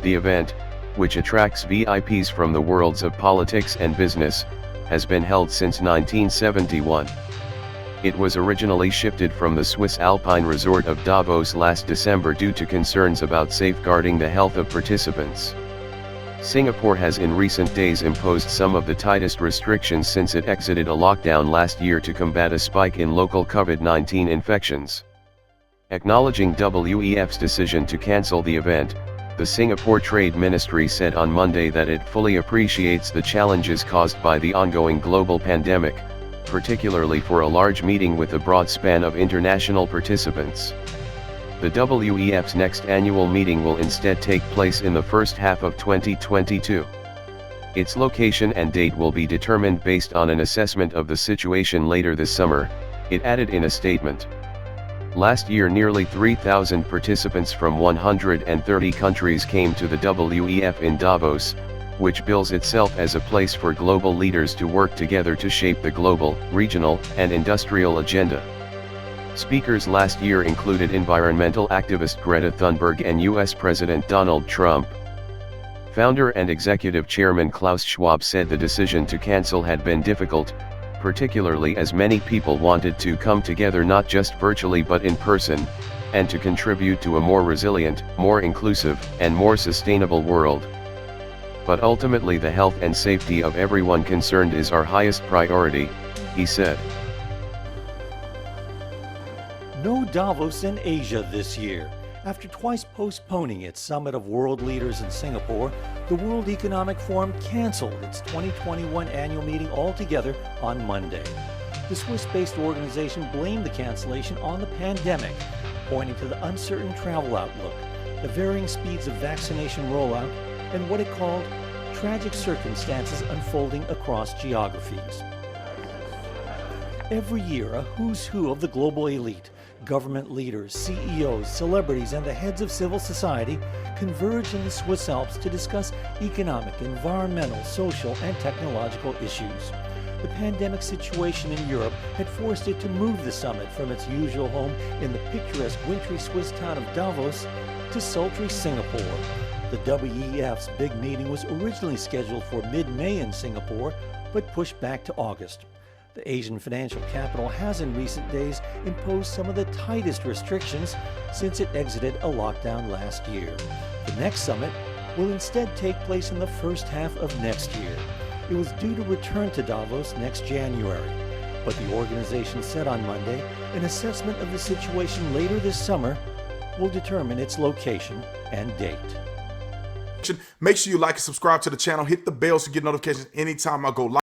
The event, which attracts VIPs from the worlds of politics and business, has been held since 1971. It was originally shifted from the Swiss Alpine resort of Davos last December due to concerns about safeguarding the health of participants. Singapore has in recent days imposed some of the tightest restrictions since it exited a lockdown last year to combat a spike in local COVID-19 infections. Acknowledging WEF's decision to cancel the event, the Singapore Trade Ministry said on Monday that it fully appreciates the challenges caused by the ongoing global pandemic, particularly for a large meeting with a broad span of international participants. The WEF's next annual meeting will instead take place in the first half of 2022. Its location and date will be determined based on an assessment of the situation later this summer, it added in a statement. Last year nearly 3,000 participants from 130 countries came to the WEF in Davos, which bills itself as a place for global leaders to work together to shape the global, regional, and industrial agenda. Speakers last year included environmental activist Greta Thunberg and US President Donald Trump. Founder and executive chairman Klaus Schwab said the decision to cancel had been difficult, particularly as many people wanted to come together not just virtually but in person, and to contribute to a more resilient, more inclusive, and more sustainable world. But ultimately the health and safety of everyone concerned is our highest priority, he said. No Davos in Asia this year. After twice postponing its summit of world leaders in Singapore, the World Economic Forum canceled its 2021 annual meeting altogether on Monday. The Swiss-based organization blamed the cancellation on the pandemic, pointing to the uncertain travel outlook, the varying speeds of vaccination rollout, and what it called tragic circumstances unfolding across geographies. Every year, a who's who of the global elite, government leaders, CEOs, celebrities, and the heads of civil society converge in the Swiss Alps to discuss economic, environmental, social, and technological issues. The pandemic situation in Europe had forced it to move the summit from its usual home in the picturesque wintry Swiss town of Davos to sultry Singapore. The WEF's big meeting was originally scheduled for mid-May in Singapore, but pushed back to August. The Asian financial capital has in recent days imposed some of the tightest restrictions since it exited a lockdown last year. The next summit will instead take place in the first half of next year. It was due to return to Davos next January, but the organization said on Monday an assessment of the situation later this summer will determine its location and date. Make sure you like and subscribe to the channel. Hit the bell to get notifications anytime I go live.